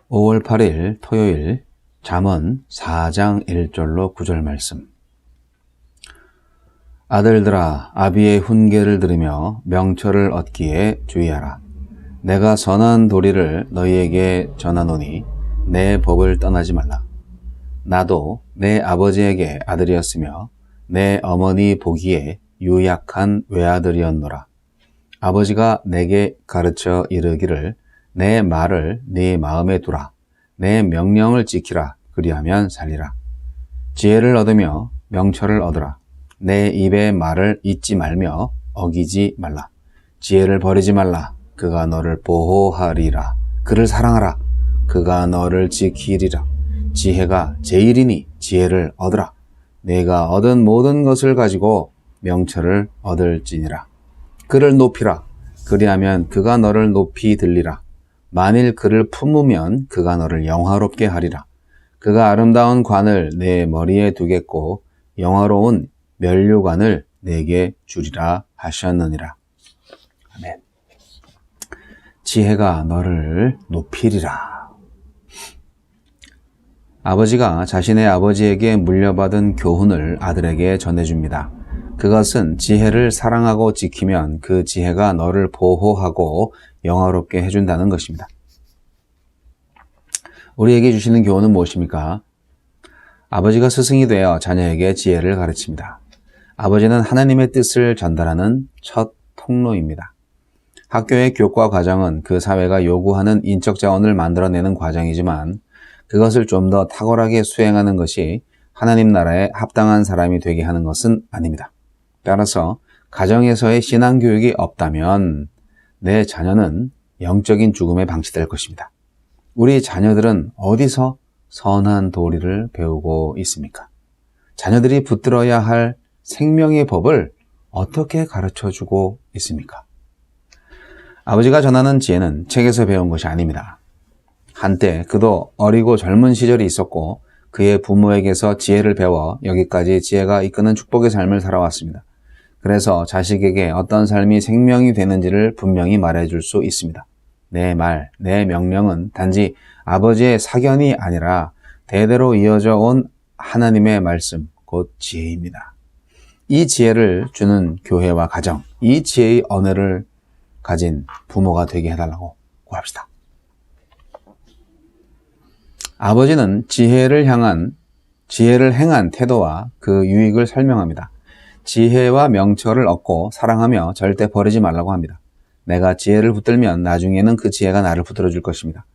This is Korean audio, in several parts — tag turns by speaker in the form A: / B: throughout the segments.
A: 5월 8일 토요일 잠언 4장 1절로 9절 말씀. 아들들아, 아비의 훈계를 들으며 명철을 얻기에 주의하라. 내가 선한 도리를 너희에게 전하노니 내 법을 떠나지 말라. 나도 내 아버지에게 아들이었으며 내 어머니 보기에 유약한 외아들이었노라. 아버지가 내게 가르쳐 이르기를 내 말을 네 마음에 두라. 내 명령을 지키라. 그리하면 살리라. 지혜를 얻으며 명철을 얻으라. 내 입의 말을 잊지 말며 어기지 말라. 지혜를 버리지 말라. 그가 너를 보호하리라. 그를 사랑하라. 그가 너를 지키리라. 지혜가 제일이니 지혜를 얻으라. 내가 얻은 모든 것을 가지고 명철을 얻을지니라. 그를 높이라. 그리하면 그가 너를 높이 들리라. 만일 그를 품으면 그가 너를 영화롭게 하리라. 그가 아름다운 관을 내 머리에 두겠고 영화로운 면류관을 내게 주리라 하셨느니라. 아멘. 지혜가 너를 높이리라. 아버지가 자신의 아버지에게 물려받은 교훈을 아들에게 전해줍니다. 그것은 지혜를 사랑하고 지키면 그 지혜가 너를 보호하고 영화롭게 해준다는 것입니다. 우리에게 주시는 교훈은 무엇입니까? 아버지가 스승이 되어 자녀에게 지혜를 가르칩니다. 아버지는 하나님의 뜻을 전달하는 첫 통로입니다. 학교의 교과 과정은 그 사회가 요구하는 인적 자원을 만들어내는 과정이지만 그것을 좀 더 탁월하게 수행하는 것이 하나님 나라에 합당한 사람이 되게 하는 것은 아닙니다. 따라서 가정에서의 신앙교육이 없다면 내 자녀는 영적인 죽음에 방치될 것입니다. 우리 자녀들은 어디서 선한 도리를 배우고 있습니까? 자녀들이 붙들어야 할 생명의 법을 어떻게 가르쳐주고 있습니까? 아버지가 전하는 지혜는 책에서 배운 것이 아닙니다. 한때 그도 어리고 젊은 시절이 있었고 그의 부모에게서 지혜를 배워 여기까지 지혜가 이끄는 축복의 삶을 살아왔습니다. 그래서 자식에게 어떤 삶이 생명이 되는지를 분명히 말해줄 수 있습니다. 내 말, 내 명령은 단지 아버지의 사견이 아니라 대대로 이어져 온 하나님의 말씀, 곧 지혜입니다. 이 지혜를 주는 교회와 가정, 이 지혜의 언어를 가진 부모가 되게 해달라고 구합시다. 아버지는 지혜를 행한 태도와 그 유익을 설명합니다. 지혜와 명철을 얻고 사랑하며 절대 버리지 말라고 합니다. 내가 지혜를 붙들면 나중에는 그 지혜가 나를 붙들어 줄 것입니다.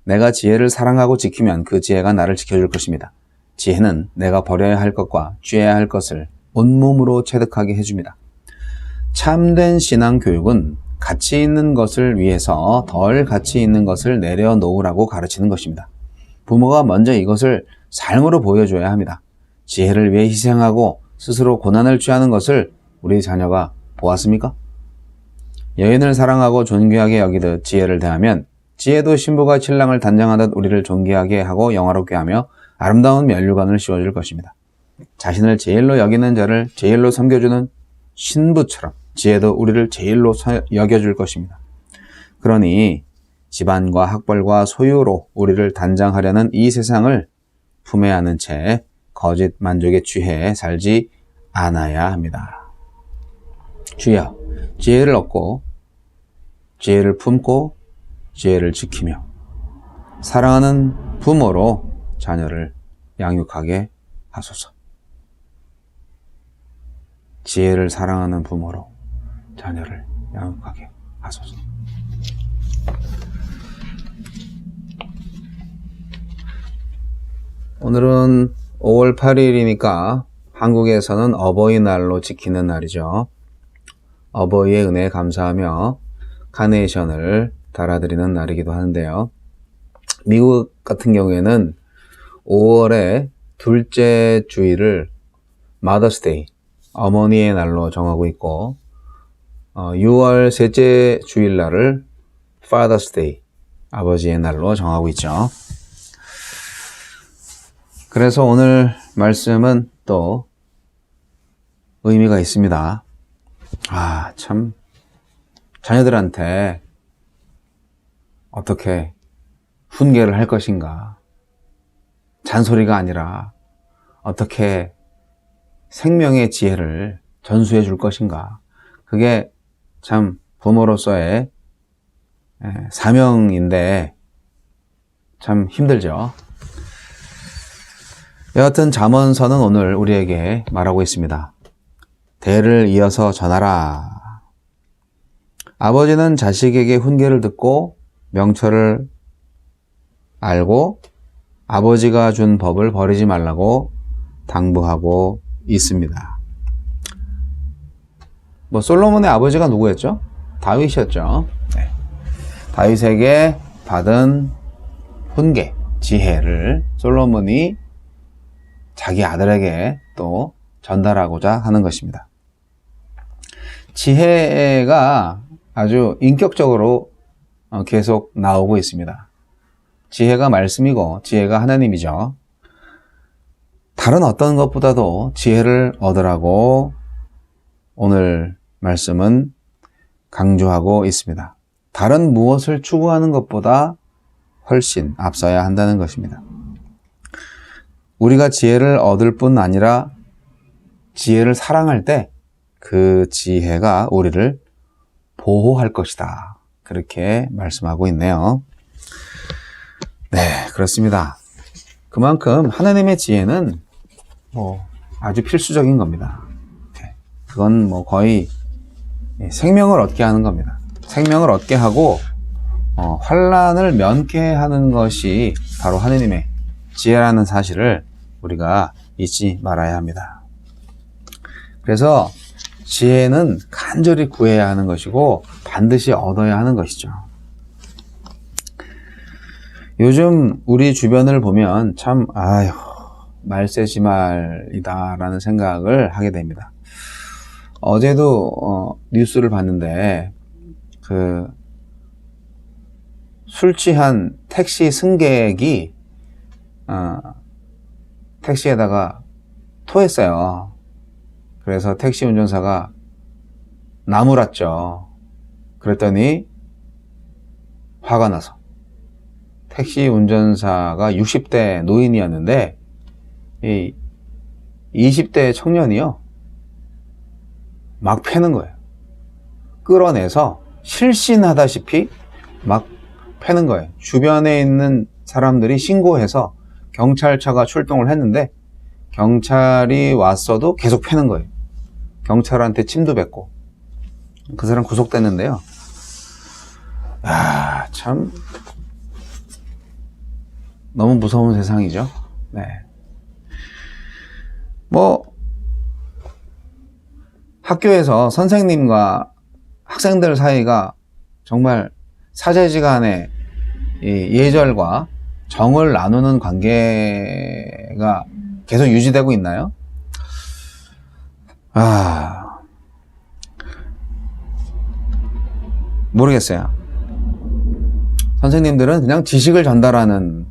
A: 내가 지혜를 사랑하고 지키면 그 지혜가 나를 지켜줄 것입니다. 지혜는 내가 버려야 할 것과 취해야 할 것을 온몸으로 체득하게 해줍니다. 참된 신앙교육은 가치 있는 것을 위해서 덜 가치 있는 것을 내려놓으라고 가르치는 것입니다. 부모가 먼저 이것을 삶으로 보여줘야 합니다. 지혜를 위해 희생하고 스스로 고난을 취하는 것을 우리 자녀가 보았습니까? 여인을 사랑하고 존귀하게 여기듯 지혜를 대하면 지혜도 신부가 신랑을 단장하듯 우리를 존귀하게 하고 영화롭게 하며 아름다운 면류관을 씌워줄 것입니다. 자신을 제일로 여기는 자를 제일로 섬겨주는 신부처럼 지혜도 우리를 제일로 여겨줄 것입니다. 그러니 집안과 학벌과 소유로 우리를 단장하려는 이 세상을 품에 안은 채 거짓 만족에 취해 살지 않아야 합니다. 주여, 지혜를 얻고 지혜를 품고 지혜를 지키며 사랑하는 부모로 자녀를 양육하게 하소서. 지혜를 사랑하는 부모로 자녀를 양육하게 하소서. 오늘은 5월 8일이니까 한국에서는 어버이날로 지키는 날이죠. 어버이의 은혜에 감사하며 카네이션을 달아드리는 날이기도 하는데요. 미국 같은 경우에는 5월의 둘째 주일을 Mother's Day, 어머니의 날로 정하고 있고 6월 셋째 주일날을 Father's Day, 아버지의 날로 정하고 있죠. 그래서 오늘 말씀은 또 의미가 있습니다. 참 자녀들한테 어떻게 훈계를 할 것인가? 잔소리가 아니라 어떻게 생명의 지혜를 전수해 줄 것인가? 그게 참 부모로서의 사명인데 참 힘들죠. 여하튼 잠언서는 오늘 우리에게 말하고 있습니다. 대를 이어서 전하라. 아버지는 자식에게 훈계를 듣고 명철을 알고 아버지가 준 법을 버리지 말라고 당부하고 있습니다. 솔로몬의 아버지가 누구였죠? 다윗이었죠. 네. 다윗에게 받은 훈계, 지혜를 솔로몬이 자기 아들에게 또 전달하고자 하는 것입니다. 지혜가 아주 인격적으로 계속 나오고 있습니다. 지혜가 말씀이고 지혜가 하나님이죠. 다른 어떤 것보다도 지혜를 얻으라고 오늘 말씀은 강조하고 있습니다. 다른 무엇을 추구하는 것보다 훨씬 앞서야 한다는 것입니다. 우리가 지혜를 얻을 뿐 아니라 지혜를 사랑할 때 그 지혜가 우리를 보호할 것이다. 그렇게 말씀하고 있네요. 네, 그렇습니다. 그만큼 하나님의 지혜는 아주 필수적인 겁니다. 그건 거의 생명을 얻게 하는 겁니다. 생명을 얻게 하고 환난을 면케 하는 것이 바로 하나님의 지혜라는 사실을 우리가 잊지 말아야 합니다. 그래서 지혜는 간절히 구해야 하는 것이고 반드시 얻어야 하는 것이죠. 요즘 우리 주변을 보면 참 말세지 말이다 라는 생각을 하게 됩니다. 어제도 뉴스를 봤는데 술 취한 택시 승객이 택시에다가 토했어요. 그래서 택시 운전사가 나무랐죠. 그랬더니 화가 나서 택시 운전사가 60대 노인이었는데 이 20대 청년이요 막 패는 거예요. 끌어내서 실신하다시피 막 패는 거예요. 주변에 있는 사람들이 신고해서 경찰차가 출동을 했는데 경찰이 왔어도 계속 패는 거예요. 경찰한테 침도 뱉고 그 사람 구속됐는데요. 참 너무 무서운 세상이죠. 네. 학교에서 선생님과 학생들 사이가 정말 사제지간의 예절과 정을 나누는 관계가 계속 유지되고 있나요? 모르겠어요. 선생님들은 그냥 지식을 전달하는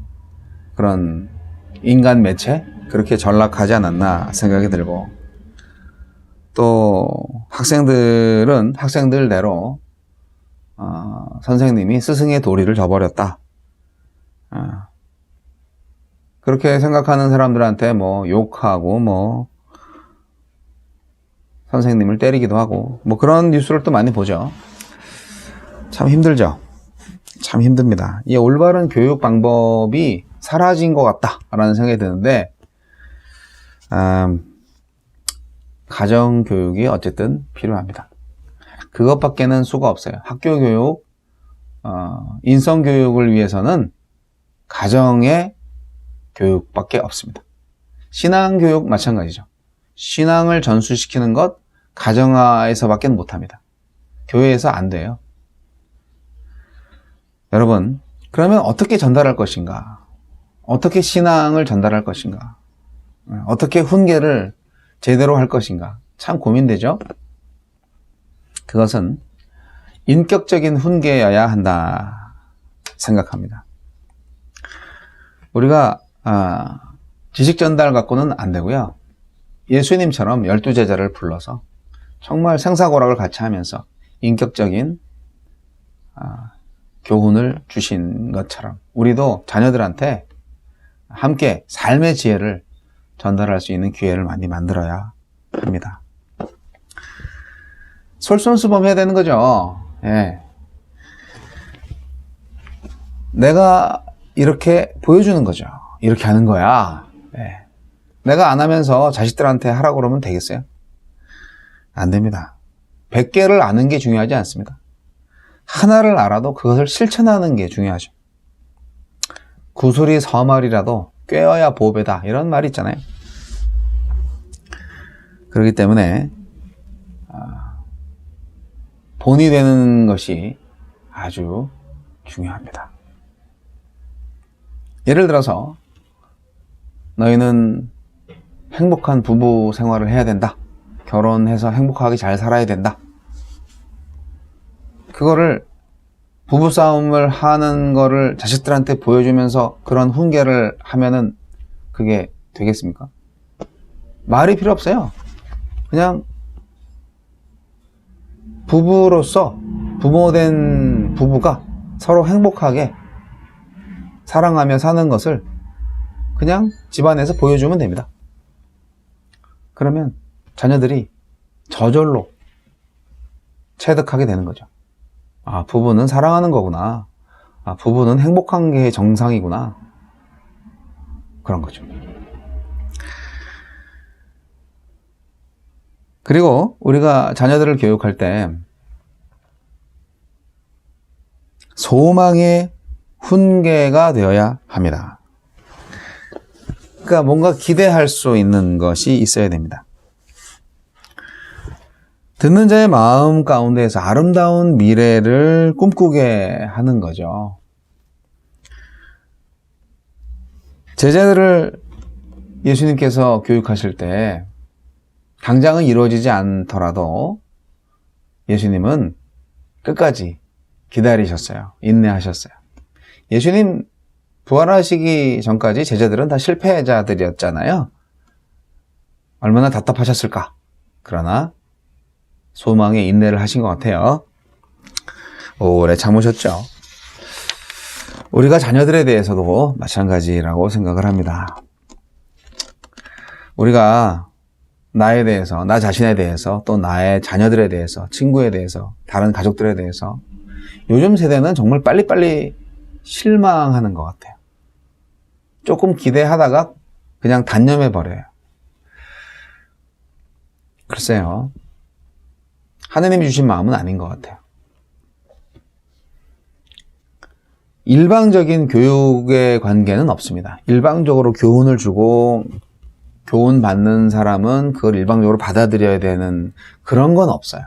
A: 그런 인간 매체? 그렇게 전락하지 않았나 생각이 들고, 또 학생들은 학생들대로 선생님이 스승의 도리를 저버렸다. 그렇게 생각하는 사람들한테 욕하고 선생님을 때리기도 하고 그런 뉴스를 또 많이 보죠. 참 힘들죠. 참 힘듭니다. 이 올바른 교육 방법이 사라진 것 같다라는 생각이 드는데 가정교육이 어쨌든 필요합니다. 그것밖에는 수가 없어요. 학교교육, 인성교육을 위해서는 가정의 교육밖에 없습니다. 신앙교육 마찬가지죠. 신앙을 전수시키는 것 가정에서밖에 못합니다. 교회에서 안 돼요. 여러분, 그러면 어떻게 전달할 것인가? 어떻게 신앙을 전달할 것인가? 어떻게 훈계를 제대로 할 것인가? 참 고민되죠? 그것은 인격적인 훈계여야 한다 생각합니다. 우리가 지식 전달 갖고는 안 되고요. 예수님처럼 12제자를 불러서 정말 생사고락을 같이 하면서 인격적인 교훈을 주신 것처럼 우리도 자녀들한테 함께 삶의 지혜를 전달할 수 있는 기회를 많이 만들어야 합니다. 솔선수범해야 되는 거죠. 예. 내가 이렇게 보여주는 거죠. 이렇게 하는 거야. 예. 내가 안 하면서 자식들한테 하라고 그러면 되겠어요? 안 됩니다. 100개를 아는 게 중요하지 않습니다. 하나를 알아도 그것을 실천하는 게 중요하죠. 구슬이 서말이라도 꿰어야 보배다, 이런 말이 있잖아요. 그렇기 때문에 본이 되는 것이 아주 중요합니다. 예를 들어서 너희는 행복한 부부 생활을 해야 된다. 결혼해서 행복하게 잘 살아야 된다. 그거를 부부싸움을 하는 거를 자식들한테 보여주면서 그런 훈계를 하면은 그게 되겠습니까? 말이 필요 없어요. 그냥 부부로서 부모된 부부가 서로 행복하게 사랑하며 사는 것을 그냥 집안에서 보여주면 됩니다. 그러면 자녀들이 저절로 체득하게 되는 거죠. 아, 부부는 사랑하는 거구나. 아, 부부는 행복한 게 정상이구나. 그런 거죠. 그리고 우리가 자녀들을 교육할 때 소망의 훈계가 되어야 합니다. 그러니까 뭔가 기대할 수 있는 것이 있어야 됩니다. 듣는 자의 마음 가운데에서 아름다운 미래를 꿈꾸게 하는 거죠. 제자들을 예수님께서 교육하실 때 당장은 이루어지지 않더라도 예수님은 끝까지 기다리셨어요. 인내하셨어요. 예수님 부활하시기 전까지 제자들은 다 실패자들이었잖아요. 얼마나 답답하셨을까. 그러나 소망에 인내를 하신 것 같아요. 오래 참으셨죠. 우리가 자녀들에 대해서도 마찬가지라고 생각을 합니다. 우리가 나에 대해서, 나 자신에 대해서, 또 나의 자녀들에 대해서, 친구에 대해서, 다른 가족들에 대해서 요즘 세대는 정말 빨리빨리 실망하는 것 같아요. 조금 기대하다가 그냥 단념해버려요. 글쎄요. 하느님이 주신 마음은 아닌 것 같아요. 일방적인 교육의 관계는 없습니다. 일방적으로 교훈을 주고 교훈 받는 사람은 그걸 일방적으로 받아들여야 되는 그런 건 없어요.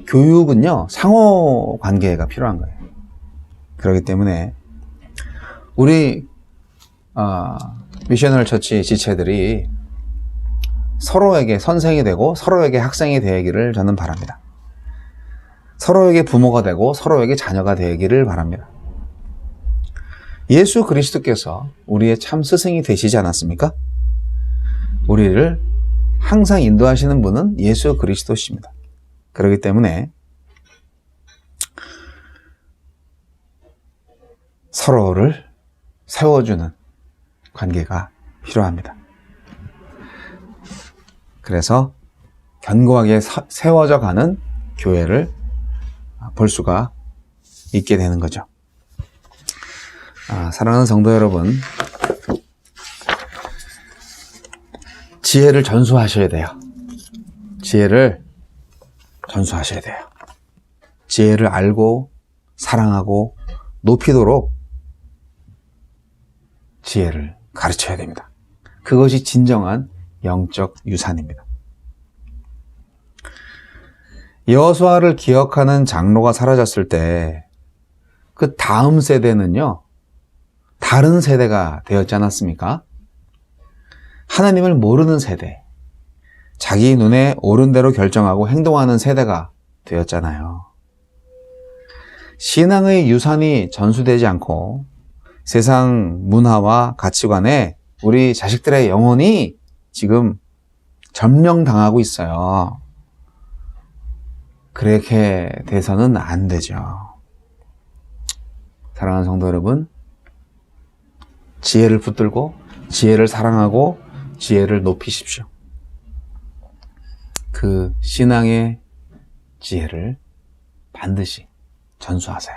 A: 교육은요, 상호 관계가 필요한 거예요. 그렇기 때문에 우리 미셔널 처치 지체들이 서로에게 선생이 되고 서로에게 학생이 되기를 저는 바랍니다. 서로에게 부모가 되고 서로에게 자녀가 되기를 바랍니다. 예수 그리스도께서 우리의 참 스승이 되시지 않았습니까? 우리를 항상 인도하시는 분은 예수 그리스도십니다. 그렇기 때문에 서로를 세워주는 관계가 필요합니다. 그래서 견고하게 세워져 가는 교회를 볼 수가 있게 되는 거죠. 사랑하는 성도 여러분, 지혜를 전수하셔야 돼요. 지혜를 전수하셔야 돼요. 지혜를 알고 사랑하고 높이도록 지혜를 가르쳐야 됩니다. 그것이 진정한 영적 유산입니다. 여호수아를 기억하는 장로가 사라졌을 때 그 다음 세대는요, 다른 세대가 되었지 않았습니까? 하나님을 모르는 세대, 자기 눈에 옳은 대로 결정하고 행동하는 세대가 되었잖아요. 신앙의 유산이 전수되지 않고 세상 문화와 가치관에 우리 자식들의 영혼이 지금 점령당하고 있어요. 그렇게 돼서는 안 되죠. 사랑하는 성도 여러분, 지혜를 붙들고 지혜를 사랑하고 지혜를 높이십시오. 그 신앙의 지혜를 반드시 전수하세요.